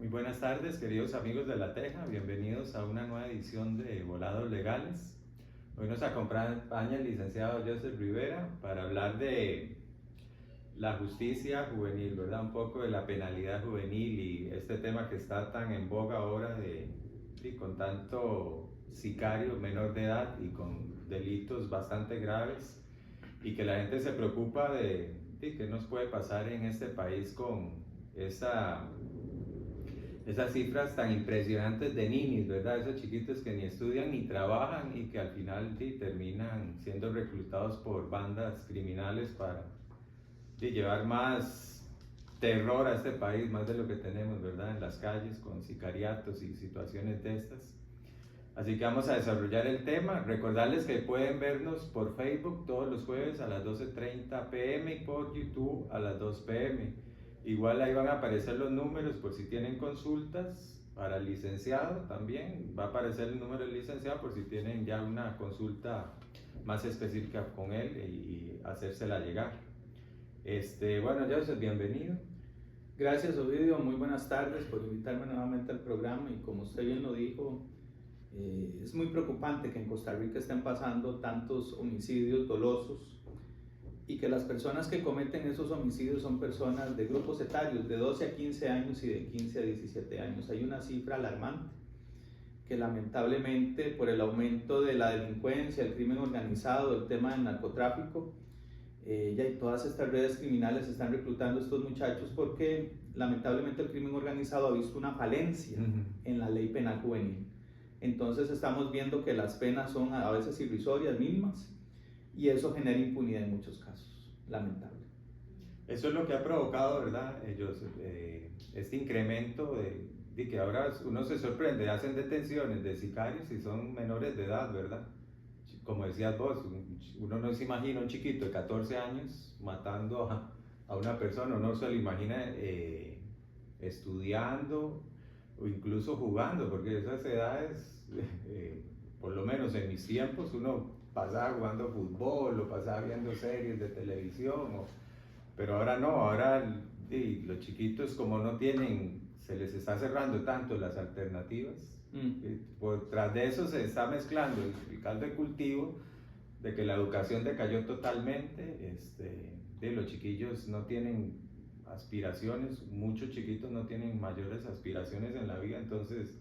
Muy buenas tardes, queridos amigos de La Teja, bienvenidos a una nueva edición de Volados Legales. Hoy nos acompaña el licenciado Joseph Rivera para hablar de la justicia juvenil, ¿verdad? Un poco de la penalidad juvenil y este tema que está tan en boga ahora con tanto sicario menor de edad y con delitos bastante graves, y que la gente se preocupa de qué nos puede pasar en este país con esas cifras tan impresionantes de ninis, ¿verdad? Esos chiquitos que ni estudian ni trabajan y que al final terminan siendo reclutados por bandas criminales para llevar más terror a este país, más de lo que tenemos, ¿verdad? En las calles, con sicariatos y situaciones de estas. Así que vamos a desarrollar el tema. Recordarles que pueden vernos por Facebook todos los jueves a las 12:30 p.m. y por YouTube a las 2 p.m. Igual ahí van a aparecer los números por si tienen consultas para el licenciado también. Va a aparecer el número del licenciado por si tienen ya una consulta más específica con él y hacérsela llegar. Bueno, Joseph, bienvenido. Gracias, Ovidio. Muy buenas tardes por invitarme nuevamente al programa. Y como usted bien lo dijo, es muy preocupante que en Costa Rica estén pasando tantos homicidios dolosos y que las personas que cometen esos homicidios son personas de grupos etarios de 12 a 15 años y de 15 a 17 años. Hay una cifra alarmante que lamentablemente por el aumento de la delincuencia, el crimen organizado, el tema del narcotráfico, y todas estas redes criminales están reclutando a estos muchachos porque lamentablemente el crimen organizado ha visto una falencia en la ley penal juvenil. Entonces estamos viendo que las penas son a veces irrisorias, mínimas, y eso genera impunidad en muchos casos, lamentable. Eso es lo que ha provocado, ¿verdad, este incremento de que ahora uno se sorprende, hacen detenciones de sicarios y son menores de edad, ¿verdad? Como decías vos, uno no se imagina un chiquito de 14 años matando a una persona, uno se lo imagina estudiando o incluso jugando, porque esas edades, por lo menos en mis tiempos, uno pasaba jugando fútbol o pasaba viendo series de televisión, pero ahora no, ahora los chiquitos como no tienen, se les está cerrando tanto las alternativas, por tras de eso se está mezclando el caldo de cultivo de que la educación decayó totalmente, los chiquillos no tienen aspiraciones, muchos chiquitos no tienen mayores aspiraciones en la vida, entonces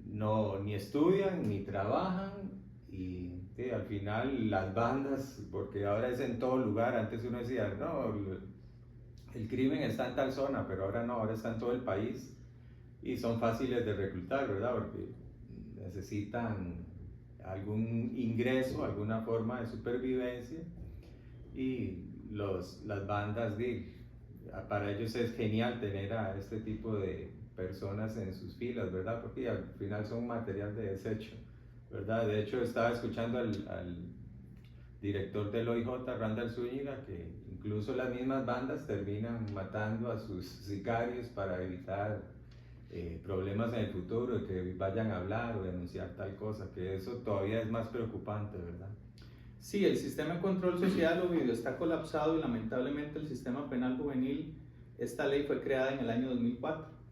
no, ni estudian ni trabajan. Y al final las bandas, porque ahora es en todo lugar, antes uno decía, no, el crimen está en tal zona, pero ahora no, ahora está en todo el país y son fáciles de reclutar, ¿verdad? Porque necesitan algún ingreso, alguna forma de supervivencia, y las bandas, para ellos es genial tener a este tipo de personas en sus filas, ¿verdad? Porque al final son material de desecho, ¿verdad? De hecho, estaba escuchando al director del OIJ, Randall Zúñiga, que incluso las mismas bandas terminan matando a sus sicarios para evitar problemas en el futuro, de que vayan a hablar o denunciar tal cosa, que eso todavía es más preocupante, ¿verdad? Sí, el sistema de control social, Ovidio, está colapsado y lamentablemente el sistema penal juvenil, esta ley fue creada en el año 2004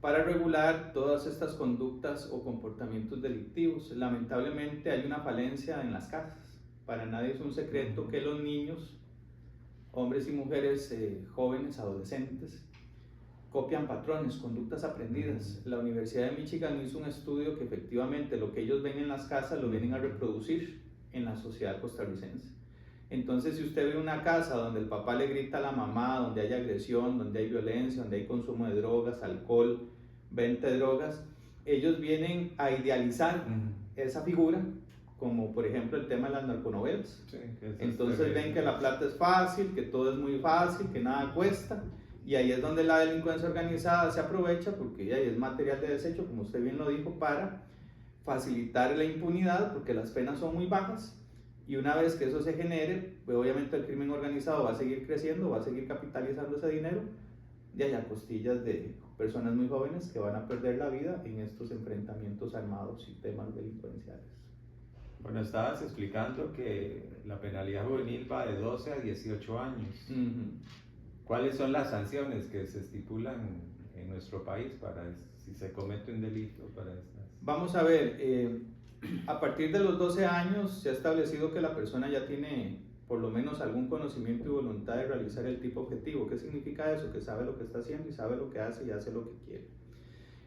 para regular todas estas conductas o comportamientos delictivos. Lamentablemente hay una falencia en las casas. Para nadie es un secreto que los niños, hombres y mujeres, jóvenes, adolescentes, copian patrones, conductas aprendidas. La Universidad de Michigan hizo un estudio que efectivamente lo que ellos ven en las casas lo vienen a reproducir en la sociedad costarricense. Entonces, si usted ve una casa donde el papá le grita a la mamá, donde hay agresión, donde hay violencia, donde hay consumo de drogas, alcohol, venta de drogas, ellos vienen a idealizar esa figura, como por ejemplo el tema de las narconovelas. Sí, entonces ven que la plata es fácil, que todo es muy fácil, que nada cuesta, y ahí es donde la delincuencia organizada se aprovecha, porque ahí es material de desecho, como usted bien lo dijo, para facilitar la impunidad, porque las penas son muy bajas, y una vez que eso se genere, pues obviamente el crimen organizado va a seguir creciendo, va a seguir capitalizando ese dinero, y hay a costillas de personas muy jóvenes que van a perder la vida en estos enfrentamientos armados y temas delincuenciales. Bueno, estabas explicando que la penalidad juvenil va de 12 a 18 años. ¿Cuáles son las sanciones que se estipulan en nuestro país para si se comete un delito para estas? Vamos a ver, a partir de los 12 años se ha establecido que la persona ya tiene por lo menos algún conocimiento y voluntad de realizar el tipo objetivo. ¿Qué significa eso? Que sabe lo que está haciendo y sabe lo que hace y hace lo que quiere.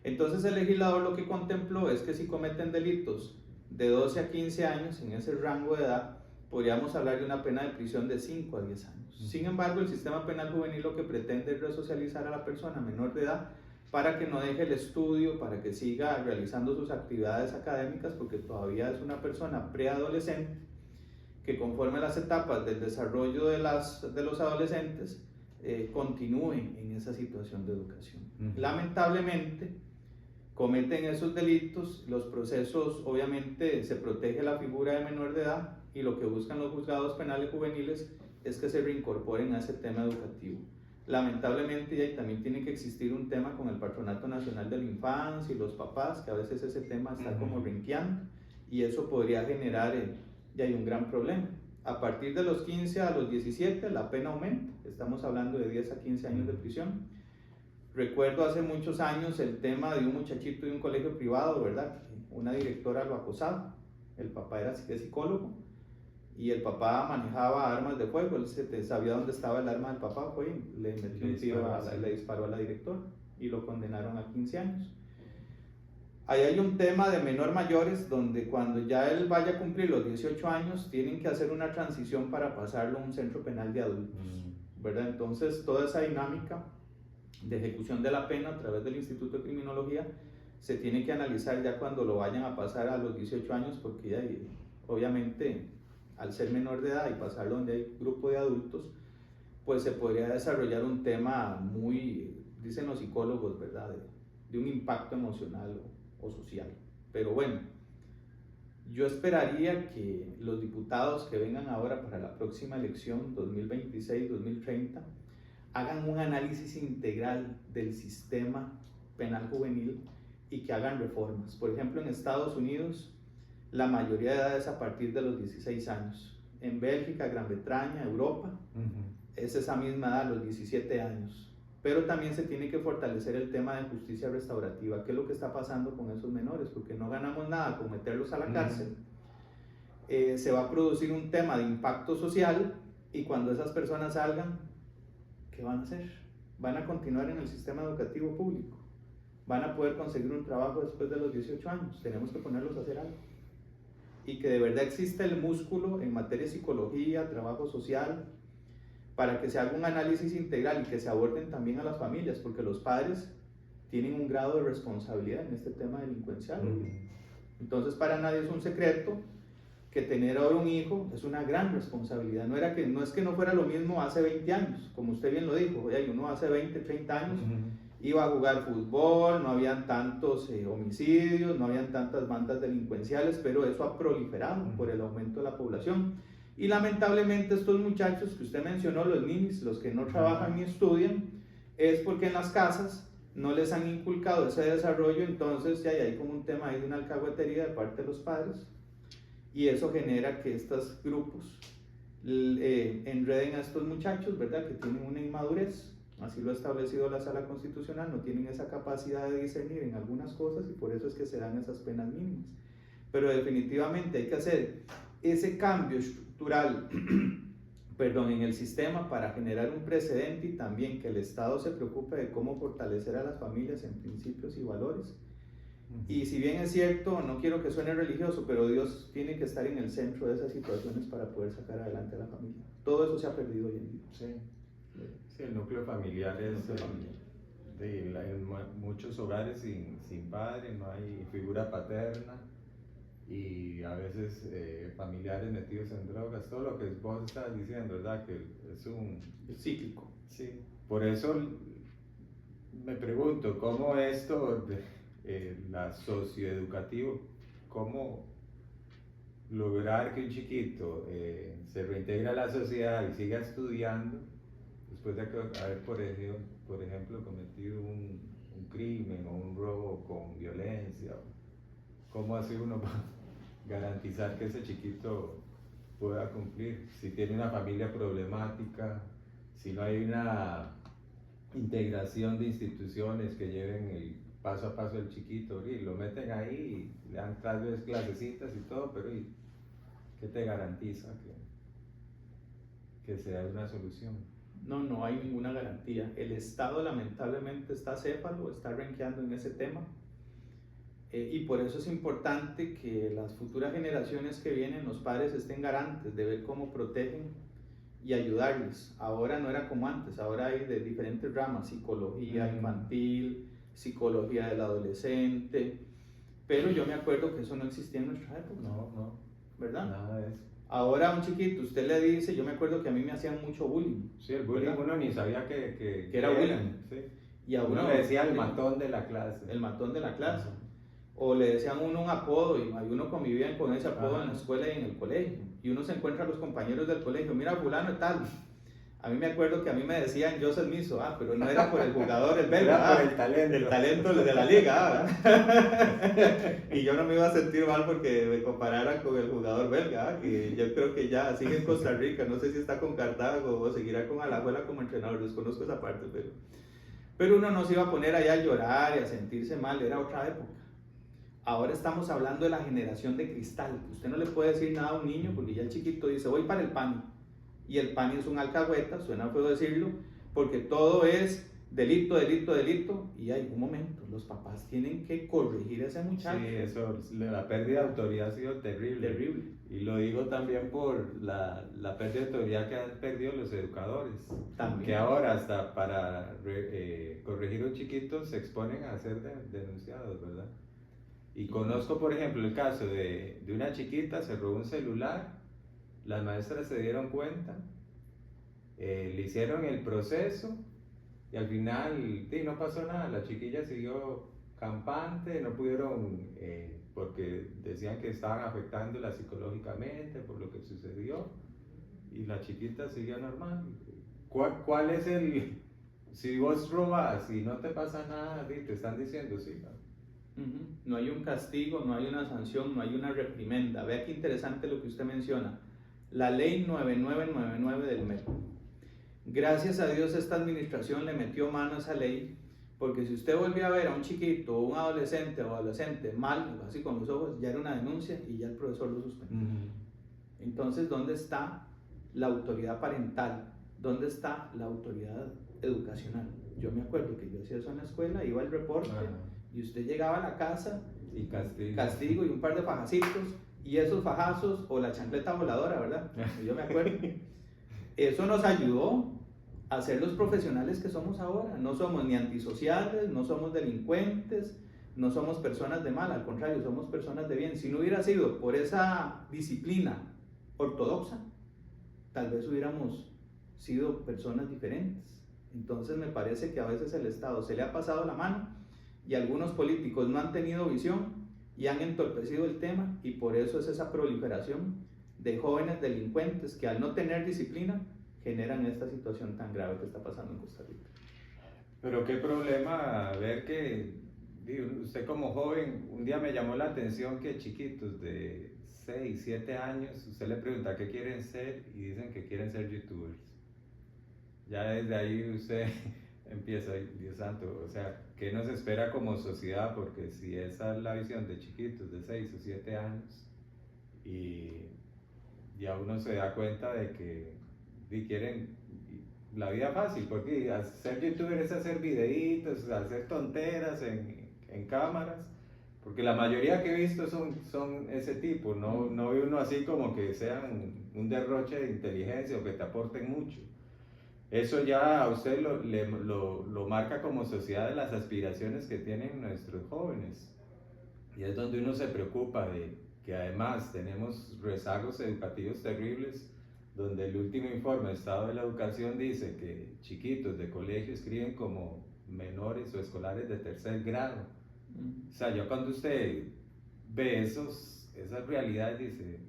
Entonces el legislador lo que contempló es que si cometen delitos de 12 a 15 años, en ese rango de edad, podríamos hablar de una pena de prisión de 5 a 10 años. Sin embargo, el sistema penal juvenil lo que pretende es resocializar a la persona menor de edad para que no deje el estudio, para que siga realizando sus actividades académicas, porque todavía es una persona preadolescente que conforme las etapas del desarrollo de los adolescentes continúen en esa situación de educación. Lamentablemente, cometen esos delitos, los procesos, obviamente se protege la figura de menor de edad y lo que buscan los juzgados penales juveniles es que se reincorporen a ese tema educativo. Lamentablemente y también tiene que existir un tema con el Patronato Nacional de la Infancia y los papás, que a veces ese tema está como rinqueando y eso podría generar ya hay un gran problema. A partir de los 15 a los 17 la pena aumenta, estamos hablando de 10 a 15 años de prisión. Recuerdo hace muchos años el tema de un muchachito de un colegio privado, ¿verdad? Una directora lo acosaba, el papá era psicólogo y el papá manejaba armas de fuego, él sabía dónde estaba el arma del papá, fue y le metió un tiro, le disparó a la directora y lo condenaron a 15 años. Ahí hay un tema de menor mayores donde cuando ya él vaya a cumplir los 18 años tienen que hacer una transición para pasarlo a un centro penal de adultos, ¿verdad? Entonces toda esa dinámica de ejecución de la pena a través del Instituto de Criminología se tiene que analizar ya cuando lo vayan a pasar a los 18 años porque ya obviamente al ser menor de edad y pasarlo donde hay grupo de adultos pues se podría desarrollar un tema muy, dicen los psicólogos, ¿verdad? De un impacto emocional o social. Pero bueno, yo esperaría que los diputados que vengan ahora para la próxima elección 2026-2030 hagan un análisis integral del sistema penal juvenil y que hagan reformas. Por ejemplo, en Estados Unidos la mayoría de edad es a partir de los 16 años. En Bélgica, Gran Bretaña, Europa, es esa misma edad, los 17 años. Pero también se tiene que fortalecer el tema de justicia restaurativa. ¿Qué es lo que está pasando con esos menores? Porque no ganamos nada con meterlos a la cárcel. Se va a producir un tema de impacto social y cuando esas personas salgan, ¿qué van a hacer? Van a continuar en el sistema educativo público. Van a poder conseguir un trabajo después de los 18 años. Tenemos que ponerlos a hacer algo. Y que de verdad exista el músculo en materia de psicología, trabajo social, para que se haga un análisis integral y que se aborden también a las familias, porque los padres tienen un grado de responsabilidad en este tema delincuencial. Entonces para nadie es un secreto que tener ahora un hijo es una gran responsabilidad. No es que no fuera lo mismo hace 20 años, como usted bien lo dijo, uno hace 20, 30 años iba a jugar fútbol, no habían tantos homicidios, no habían tantas bandas delincuenciales, pero eso ha proliferado por el aumento de la población. Y lamentablemente estos muchachos que usted mencionó, los ninis, los que no trabajan ni estudian, es porque en las casas no les han inculcado ese desarrollo, entonces ya hay como un tema ahí de una alcahuetería de parte de los padres, y eso genera que estos grupos enreden a estos muchachos, ¿verdad? Que tienen una inmadurez, así lo ha establecido la Sala Constitucional, no tienen esa capacidad de discernir en algunas cosas y por eso es que se dan esas penas mínimas. Pero definitivamente hay que hacer ese cambio estructural en el sistema para generar un precedente y también que el Estado se preocupe de cómo fortalecer a las familias en principios y valores. Y si bien es cierto, no quiero que suene religioso, pero Dios tiene que estar en el centro de esas situaciones para poder sacar adelante a la familia. Todo eso se ha perdido hoy en día. Sí, el núcleo familiar es en muchos hogares sin padre, no hay figura paterna y a veces familiares metidos en drogas, todo lo que vos estás diciendo, ¿verdad? Que es cíclico. Sí, por eso me pregunto, ¿cómo esto, la socioeducativo, cómo lograr que un chiquito se reintegre a la sociedad y siga estudiando después de haber, por ejemplo, cometido un crimen o un robo con violencia? ¿Cómo hace uno para garantizar que ese chiquito pueda cumplir? Si tiene una familia problemática, si no hay una integración de instituciones que lleven el paso a paso el chiquito, y lo meten ahí y le dan tal vez clasecitas y todo, pero ¿y qué te garantiza que sea una solución? No, no hay ninguna garantía. El Estado lamentablemente está céfalo, está renqueando en ese tema. Y por eso es importante que las futuras generaciones que vienen, los padres, estén garantes de ver cómo protegen y ayudarles. Ahora no era como antes, ahora hay de diferentes ramas: psicología infantil, psicología del adolescente, pero yo me acuerdo que eso no existía en nuestra época. No, ¿verdad? Nada de eso. Ahora a un chiquito usted le dice, yo me acuerdo que a mí me hacían mucho bullying. Sí, el bullying, ¿verdad? uno ni sabía que era bullying. Sí. Y a uno le decía el matón de la clase. El matón de la clase. O le decían a uno un apodo, y uno convivía con ese apodo en la escuela y en el colegio. Y uno se encuentra a los compañeros del colegio: mira, fulano y tal. A mí me acuerdo que a mí me decían Joseph Miso, pero no era por el jugador, el belga, era por el talento de la liga. Y yo no me iba a sentir mal porque me compararan con el jugador belga, que yo creo que ya sigue en Costa Rica, no sé si está con Cartago o seguirá con Alajuela como entrenador, desconozco esa parte, pero uno no se iba a poner allá a llorar y a sentirse mal, era otra época. Ahora estamos hablando de la generación de cristal. Usted no le puede decir nada a un niño porque ya el chiquito dice, voy para el PANI. Y el PANI es un alcahueta, suena feo decirlo, porque todo es delito, delito, delito. Y hay un momento, los papás tienen que corregir a ese muchacho. Sí, eso, la pérdida de autoridad ha sido terrible. Terrible. Y lo digo también por la pérdida de autoridad que han perdido los educadores. También. Que ahora hasta para corregir a un chiquito se exponen a ser denunciados, ¿verdad? Y conozco, por ejemplo, el caso de una chiquita, se robó un celular, las maestras se dieron cuenta, le hicieron el proceso y al final no pasó nada, la chiquilla siguió campante, no pudieron, porque decían que estaban afectándola psicológicamente por lo que sucedió, y la chiquita siguió normal. ¿Cuál es el...? Si vos robas y no te pasa nada, te están diciendo sí, ¿no? No hay un castigo, no hay una sanción, no hay una reprimenda. Vea qué interesante lo que usted menciona. La ley 9999 del MEP. Gracias a Dios esta administración le metió mano a esa ley, porque si usted volvía a ver a un chiquito o un adolescente mal, así con los ojos, ya era una denuncia y ya el profesor lo suspendió. Entonces, ¿dónde está la autoridad parental? ¿Dónde está la autoridad educacional? Yo me acuerdo que yo hacía eso en la escuela, iba al reporte y usted llegaba a la casa y castigo y un par de fajacitos, y esos fajazos o la chancleta voladora, ¿verdad? Yo me acuerdo. Eso nos ayudó a ser los profesionales que somos ahora. No somos ni antisociales, no somos delincuentes, no somos personas de mal, al contrario, somos personas de bien. Si no hubiera sido por esa disciplina ortodoxa, tal vez hubiéramos sido personas diferentes. Entonces me parece que a veces el Estado se le ha pasado la mano y algunos políticos no han tenido visión y han entorpecido el tema, y por eso es esa proliferación de jóvenes delincuentes que al no tener disciplina generan esta situación tan grave que está pasando en Costa Rica. Pero qué problema ver que, usted como joven, un día me llamó la atención que chiquitos de 6, 7 años, usted le pregunta qué quieren ser y dicen que quieren ser youtubers. Ya desde ahí usted empieza, Dios santo, o sea, ¿qué nos espera como sociedad? Porque si esa es la visión de chiquitos de 6 o 7 años y ya uno se da cuenta de que quieren la vida fácil, porque ser youtuber es hacer videitos, hacer tonteras en cámaras, porque la mayoría que he visto son ese tipo, no ve uno así como que sean un derroche de inteligencia o que te aporten mucho. Eso ya a usted lo marca como sociedad de las aspiraciones que tienen nuestros jóvenes. Y es donde uno se preocupa de que además tenemos rezagos educativos terribles, donde el último informe de Estado de la Educación dice que chiquitos de colegio escriben como menores o escolares de tercer grado. O sea, ya cuando usted ve esas realidades dice,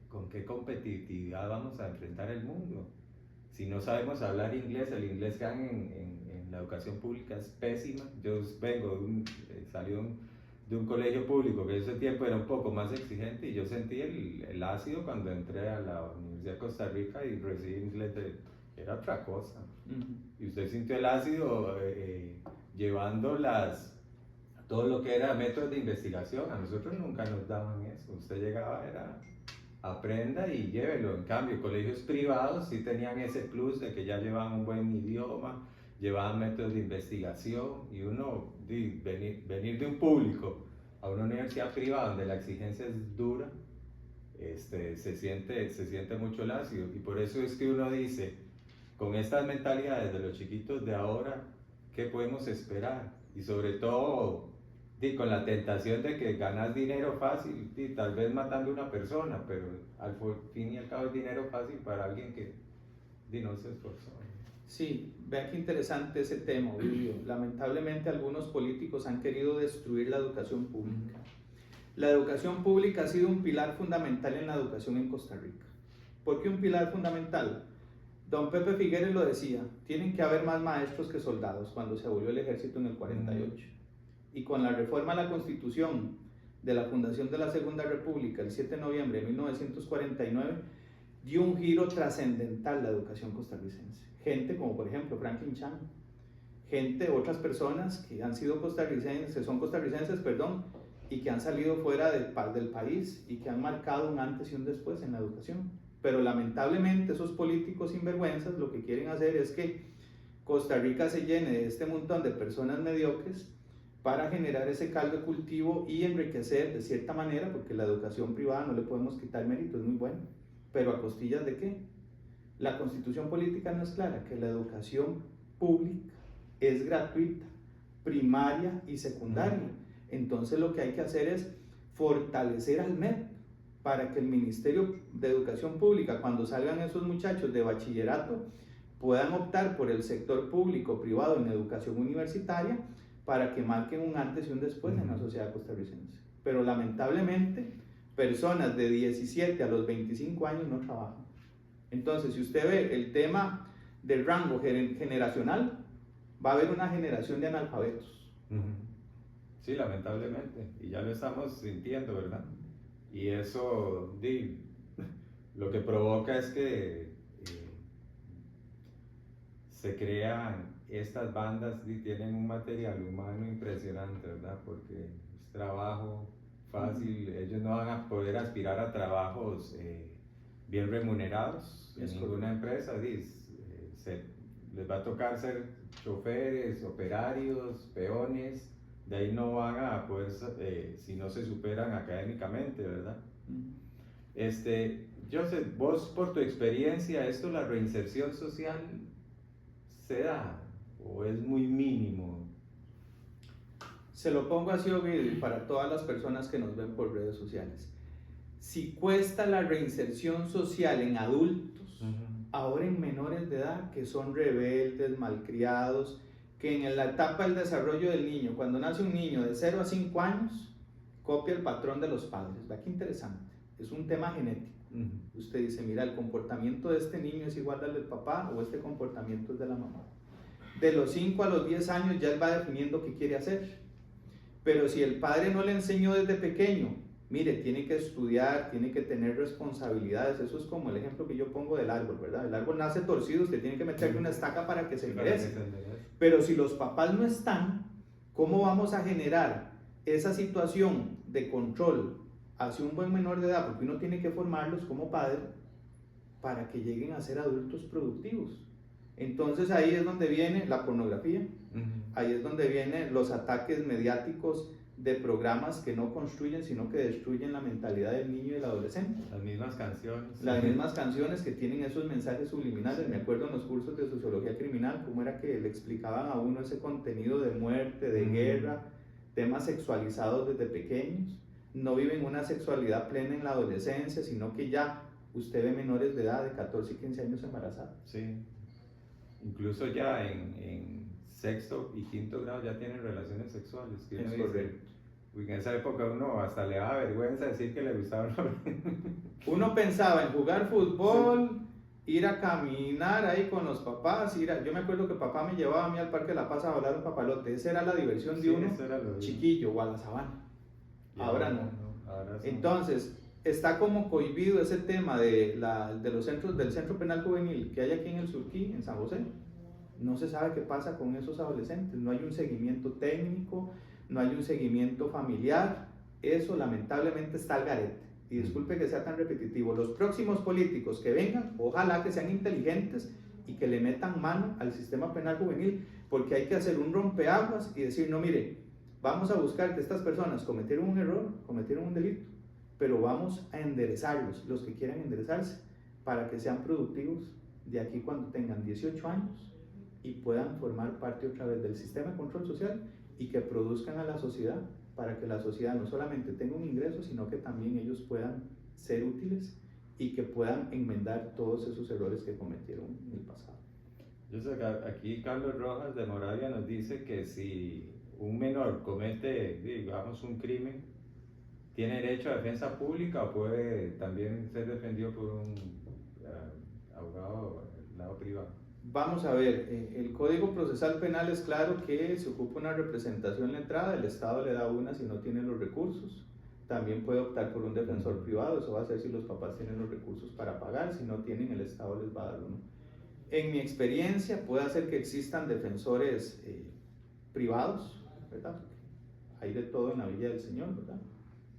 ¿con qué competitividad vamos a enfrentar el mundo? Si no sabemos hablar inglés, el inglés que dan en la educación pública es pésima. Yo vengo salí de un colegio público que ese tiempo era un poco más exigente y yo sentí el ácido cuando entré a la Universidad de Costa Rica y recibí inglés era otra cosa. Ujú. Y usted sintió el ácido llevando todo lo que era métodos de investigación. A nosotros nunca nos daban eso. Usted llegaba, era aprenda y llévelo. En cambio, colegios privados sí tenían ese plus de que ya llevaban un buen idioma, llevaban métodos de investigación, y uno, venir de un público a una universidad privada donde la exigencia es dura, se siente mucho el ácido. Y por eso es que uno dice, con estas mentalidades de los chiquitos de ahora, ¿qué podemos esperar? Y sobre todo, con la tentación de que ganas dinero fácil, tal vez matando a una persona, pero al fin y al cabo es dinero fácil para alguien que no se esforzó. Sí, vea qué interesante ese tema, Ovidio. Lamentablemente algunos políticos han querido destruir la educación pública. La educación pública ha sido un pilar fundamental en la educación en Costa Rica. ¿Por qué un pilar fundamental? Don Pepe Figueres lo decía, tienen que haber más maestros que soldados cuando se abolió el ejército en el 48. Y con la reforma a la Constitución de la fundación de la Segunda República, el 7 de noviembre de 1949, dio un giro trascendental a la educación costarricense. Gente como por ejemplo Franklin Chan, otras personas que han sido son costarricenses, y que han salido fuera del país y que han marcado un antes y un después en la educación. Pero lamentablemente esos políticos sinvergüenzas lo que quieren hacer es que Costa Rica se llene de este montón de personas mediocres para generar ese caldo de cultivo y enriquecer de cierta manera, porque la educación privada no le podemos quitar mérito, es muy buena, pero ¿a costillas de qué? La Constitución política no es clara, que la educación pública es gratuita, primaria y secundaria. Entonces lo que hay que hacer es fortalecer al MEP para que el Ministerio de Educación Pública, cuando salgan esos muchachos de bachillerato, puedan optar por el sector público privado en educación universitaria para que marquen un antes y un después en la sociedad costarricense. Pero lamentablemente, personas de 17 a los 25 años no trabajan. Entonces, si usted ve el tema del rango generacional, va a haber una generación de analfabetos. Sí, lamentablemente, y ya lo estamos sintiendo, ¿verdad? Y eso, lo que provoca es que se crean estas bandas y tienen un material humano impresionante, ¿verdad? Porque es trabajo fácil, ellos no van a poder aspirar a trabajos bien remunerados en ninguna empresa, les va a tocar ser choferes, operarios, peones, de ahí no van a poder, si no se superan académicamente, ¿verdad? Joseph, vos por tu experiencia, ¿la reinserción social se da o es muy mínimo? Se lo pongo así, Ovidio, para todas las personas que nos ven por redes sociales. Si cuesta la reinserción social en adultos, ahora en menores de edad que son rebeldes, malcriados, que en la etapa del desarrollo del niño, cuando nace un niño de 0 a 5 años, copia el patrón de los padres. ¿Ve qué interesante? Es un tema genético. Usted dice, mira, el comportamiento de este niño es igual al del papá o este comportamiento es de la mamá. De los 5 a los 10 años ya él va definiendo qué quiere hacer. Pero si el padre no le enseñó desde pequeño, mire, tiene que estudiar, tiene que tener responsabilidades. Eso es como el ejemplo que yo pongo del árbol, ¿verdad? El árbol nace torcido, usted tiene que meterle una estaca para que se enderece. Pero si los papás no están, ¿cómo vamos a generar esa situación de control hacia un buen menor de edad? Porque uno tiene que formarlos como padre para que lleguen a ser adultos productivos. Entonces ahí es donde viene la pornografía, ahí es donde vienen los ataques mediáticos de programas que no construyen, sino que destruyen la mentalidad del niño y del adolescente. Las mismas canciones. Las mismas canciones que tienen esos mensajes subliminales. Me acuerdo en los cursos de sociología criminal, cómo era que le explicaban a uno ese contenido de muerte, de guerra, temas sexualizados desde pequeños. No viven una sexualidad plena en la adolescencia, sino que ya usted ve menores de edad de 14 y 15 años embarazados. Sí. Incluso ya en sexto y quinto grado ya tienen relaciones sexuales. Es correcto. En esa época uno hasta le daba vergüenza decir que le gustaba una... Uno pensaba en jugar fútbol, ir a caminar ahí con los papás, yo me acuerdo que papá me llevaba a mí al Parque de la Paz a volar un papalote. Esa era la diversión de uno chiquillo, o a la sabana. Ahora no. Ahora sí. Entonces, está como cohibido ese tema de los centros, del centro penal juvenil que hay aquí en el Surquí, en San José. No se sabe qué pasa con esos adolescentes, no hay un seguimiento técnico, no hay un seguimiento familiar, eso lamentablemente está al garete. Y disculpe que sea tan repetitivo, los próximos políticos que vengan, ojalá que sean inteligentes y que le metan mano al sistema penal juvenil, porque hay que hacer un rompeaguas y decir, no, mire, vamos a buscar que estas personas cometieron un error, cometieron un delito, pero vamos a enderezarlos, los que quieran enderezarse, para que sean productivos de aquí cuando tengan 18 años y puedan formar parte otra vez del sistema de control social y que produzcan a la sociedad, para que la sociedad no solamente tenga un ingreso, sino que también ellos puedan ser útiles y que puedan enmendar todos esos errores que cometieron en el pasado. Yo sé que aquí Carlos Rojas de Moravia nos dice que si un menor comete, digamos, un crimen, ¿tiene derecho a defensa pública o puede también ser defendido por un abogado del lado privado? Vamos a ver, el Código Procesal Penal es claro que se ocupa una representación letrada, el Estado le da una si no tiene los recursos, también puede optar por un defensor privado, eso va a ser si los papás tienen los recursos para pagar, si no tienen el Estado les va a dar uno. En mi experiencia puede hacer que existan defensores privados, ¿verdad? Hay de todo en la Villa del Señor, ¿verdad?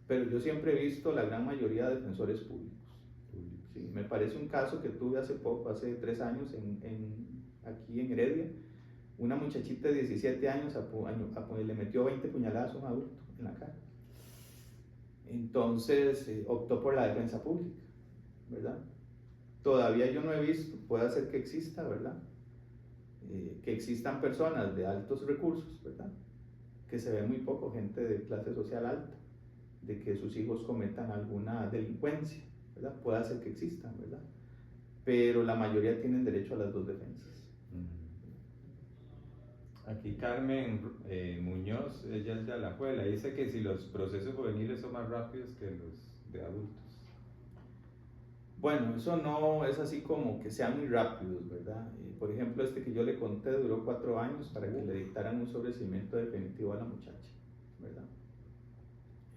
Pero yo siempre he visto la gran mayoría de defensores públicos. Sí, me parece un caso que tuve hace poco, hace 3 años, aquí en Heredia. Una muchachita de 17 años le metió 20 puñaladas a un adulto en la cara. Entonces optó por la defensa pública, ¿verdad? Todavía yo no he visto, puede ser que exista, ¿verdad? Que existan personas de altos recursos, ¿verdad? Que se ve muy poco, gente de clase social alta, de que sus hijos cometan alguna delincuencia, ¿verdad? Puede ser que existan, ¿verdad? Pero la mayoría tienen derecho a las dos defensas. Aquí Carmen Muñoz, ella es de Alajuela, dice que si los procesos juveniles son más rápidos que los de adultos. Bueno, eso no es así como que sean muy rápidos, ¿verdad? Por ejemplo, este que yo le conté duró 4 años para que le dictaran un sobreseimiento definitivo a la muchacha, ¿verdad?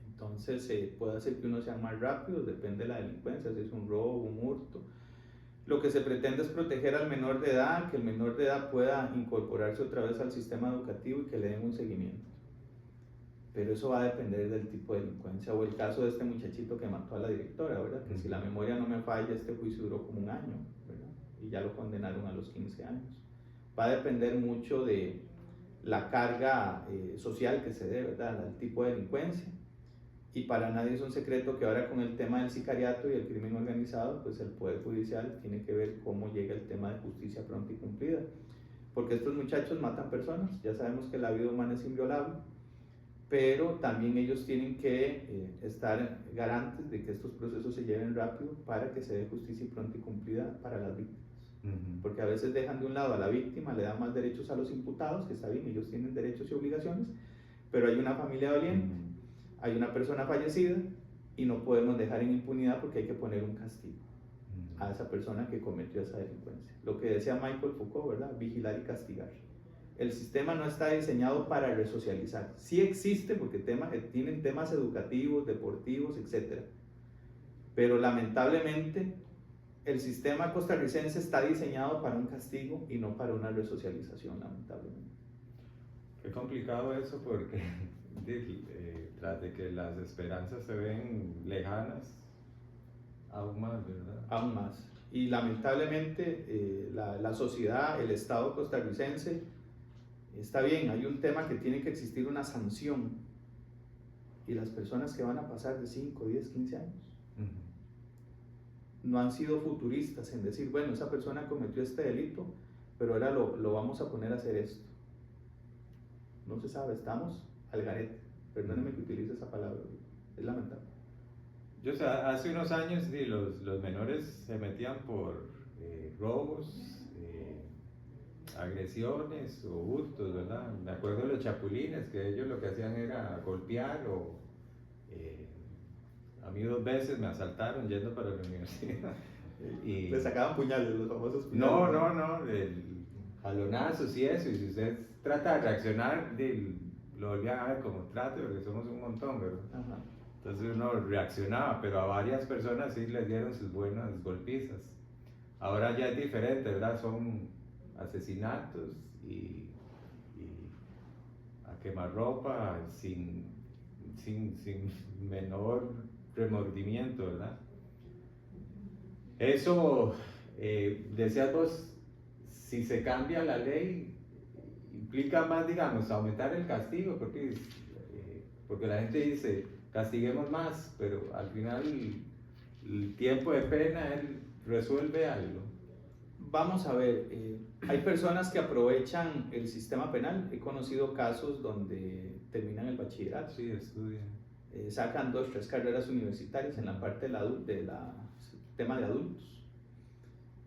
Entonces puede hacer que uno sea más rápido, depende de la delincuencia, si es un robo, un hurto. Lo que se pretende es proteger al menor de edad, que el menor de edad pueda incorporarse otra vez al sistema educativo y que le den un seguimiento. Pero eso va a depender del tipo de delincuencia, o el caso de este muchachito que mató a la directora, ¿verdad? Que si la memoria no me falla, este juicio duró como 1 año, ¿verdad? Y ya lo condenaron a los 15 años. Va a depender mucho de la carga social que se dé, ¿verdad? Al tipo de delincuencia. Y para nadie es un secreto que ahora con el tema del sicariato y el crimen organizado, pues el Poder Judicial tiene que ver cómo llega el tema de justicia pronta y cumplida. Porque estos muchachos matan personas, ya sabemos que la vida humana es inviolable, pero también ellos tienen que estar garantes de que estos procesos se lleven rápido para que se dé justicia pronta y cumplida para las víctimas. Porque a veces dejan de un lado a la víctima, le dan más derechos a los imputados, que está bien, ellos tienen derechos y obligaciones, pero hay una familia doliente, hay una persona fallecida y no podemos dejar en impunidad porque hay que poner un castigo a esa persona que cometió esa delincuencia. Lo que decía Michael Foucault, ¿verdad? Vigilar y castigar. El sistema no está diseñado para resocializar. Sí existe porque tienen temas educativos, deportivos, etc. Pero lamentablemente el sistema costarricense está diseñado para un castigo y no para una resocialización, lamentablemente. Qué complicado eso porque tras de que las esperanzas se ven lejanas, aún más, ¿verdad? Aún más. Y lamentablemente la sociedad, el Estado costarricense, está bien, hay un tema que tiene que existir una sanción. Y las personas que van a pasar de 5, 10, 15 años no han sido futuristas en decir, bueno, esa persona cometió este delito, pero ahora lo vamos a poner a hacer esto. No se sabe, estamos al garete. Perdóneme que utilice esa palabra, es lamentable. Yo sé, hace unos años sí, los menores se metían por robos, agresiones o hurtos, ¿verdad? Me acuerdo de los chapulines, que ellos lo que hacían era golpear o a mí 2 veces me asaltaron yendo para la universidad. Y le sacaban puñales, los famosos No, puñales. jalonazos y eso, y si usted trata de reaccionar, lo volvían a ver como trate, porque somos un montón, ¿verdad? Ajá. Entonces uno reaccionaba, pero a varias personas sí les dieron sus buenas golpizas. Ahora ya es diferente, ¿verdad? Son asesinatos y a quemarropa sin menor remordimiento, ¿verdad? Eso, decías vos, si se cambia la ley, implica más, digamos, aumentar el castigo, porque la gente dice, castiguemos más, pero al final el tiempo de pena él resuelve algo. Vamos a ver, hay personas que aprovechan el sistema penal. He conocido casos donde terminan el bachillerato. Sí, estudian. Sacan 2, 3 carreras universitarias en la parte del tema de adultos.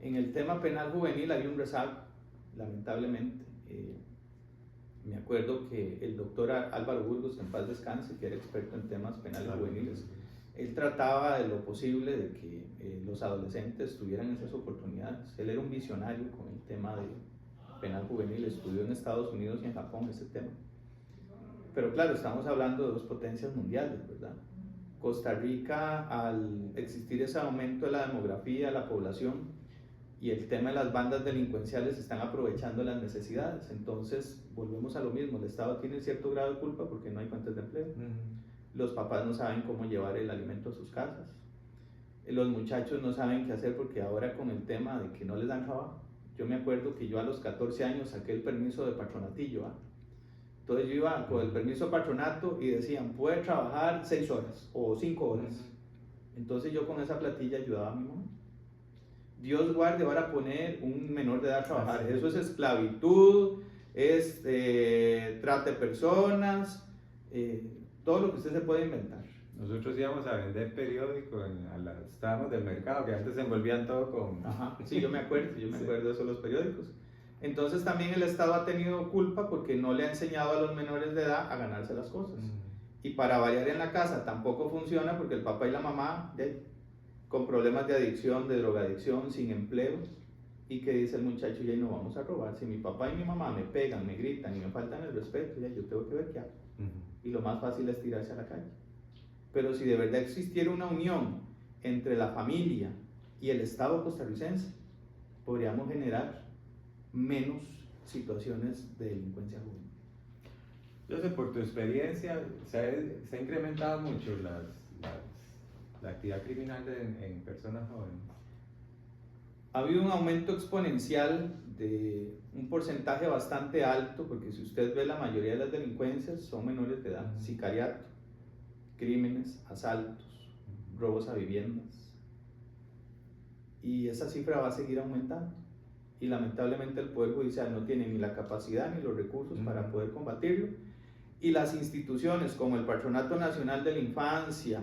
En el tema penal juvenil hay un rezago, lamentablemente. Me acuerdo que el doctor Álvaro Burgos, en paz descanse, que era experto en temas penales juveniles, él trataba de lo posible de que los adolescentes tuvieran esas oportunidades. Él era un visionario con el tema de penal juvenil, estudió en Estados Unidos y en Japón ese tema. Pero claro, estamos hablando de 2 potencias mundiales, ¿verdad? Costa Rica, al existir ese aumento de la demografía, la población y el tema de las bandas delincuenciales, están aprovechando las necesidades. Entonces, volvemos a lo mismo, el Estado tiene cierto grado de culpa porque no hay fuentes de empleo. Los papás no saben cómo llevar el alimento a sus casas. Los muchachos no saben qué hacer porque ahora con el tema de que no les dan trabajo. Yo me acuerdo que yo a los 14 años saqué el permiso de patronatillo, ¿eh? Entonces yo iba con el permiso de patronato y decían, puede trabajar 6 horas o 5 horas. Entonces yo con esa platilla ayudaba a mi mamá. Dios guarde ahora poner un menor de edad a trabajar. Eso es esclavitud, es trata de personas, todo lo que usted se puede inventar. Nosotros íbamos a vender periódicos a los tramos del mercado, que antes se envolvían todo con... Ajá, sí, yo me acuerdo de eso, los periódicos. Entonces también el Estado ha tenido culpa porque no le ha enseñado a los menores de edad a ganarse las cosas. Y para variar en la casa tampoco funciona porque el papá y la mamá, con problemas de adicción, de drogadicción, sin empleo, y que dice el muchacho, ya no vamos a robar. Si mi papá y mi mamá me pegan, me gritan y me faltan el respeto, ya yo tengo que ver qué hago. Y lo más fácil es tirarse a la calle. Pero si de verdad existiera una unión entre la familia y el Estado costarricense, podríamos generar menos situaciones de delincuencia juvenil. Yo sé, por tu experiencia, se ha incrementado mucho la actividad criminal en personas jóvenes. Ha habido un aumento exponencial de un porcentaje bastante alto, porque si usted ve la mayoría de las delincuencias son menores de edad, sicariato, crímenes, asaltos, robos a viviendas, y esa cifra va a seguir aumentando, y lamentablemente el Poder Judicial no tiene ni la capacidad ni los recursos para poder combatirlo, y las instituciones como el Patronato Nacional de la Infancia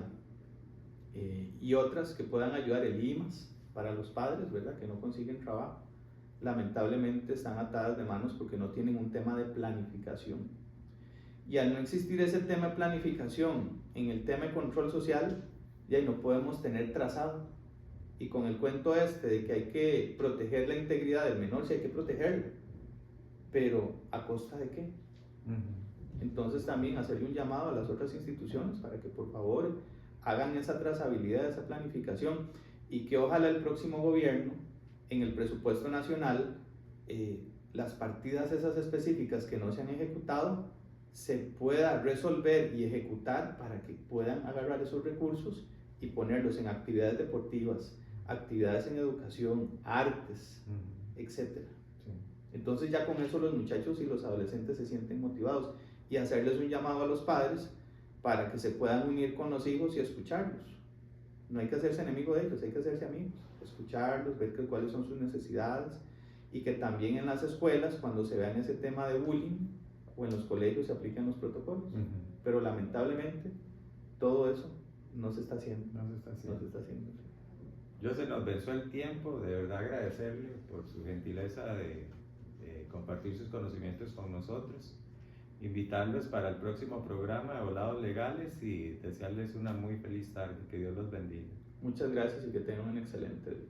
y otras que puedan ayudar, el IMAS para los padres, ¿verdad?, que no consiguen trabajo, lamentablemente están atadas de manos porque no tienen un tema de planificación. Y al no existir ese tema de planificación en el tema de control social, ya no podemos tener trazado. Y con el cuento de que hay que proteger la integridad del menor, sí hay que protegerlo, pero ¿a costa de qué? Entonces también hacerle un llamado a las otras instituciones para que por favor hagan esa trazabilidad, esa planificación, y que ojalá el próximo gobierno, en el presupuesto nacional, las partidas esas específicas que no se han ejecutado, se pueda resolver y ejecutar para que puedan agarrar esos recursos y ponerlos en actividades deportivas, actividades en educación, artes, etc. Sí. Entonces ya con eso los muchachos y los adolescentes se sienten motivados, y hacerles un llamado a los padres para que se puedan unir con los hijos y escucharlos. No hay que hacerse enemigo de ellos, hay que hacerse amigos, escucharlos, ver cuáles son sus necesidades, y que también en las escuelas, cuando se vean ese tema de bullying, o en los colegios, se apliquen los protocolos. Pero lamentablemente todo eso no se está haciendo. No se está haciendo. Yo, se nos venció el tiempo, de verdad agradecerle por su gentileza de compartir sus conocimientos con nosotros, invitarlos para el próximo programa de Volados Legales y desearles una muy feliz tarde, que Dios los bendiga. Muchas gracias y que tengan un excelente día.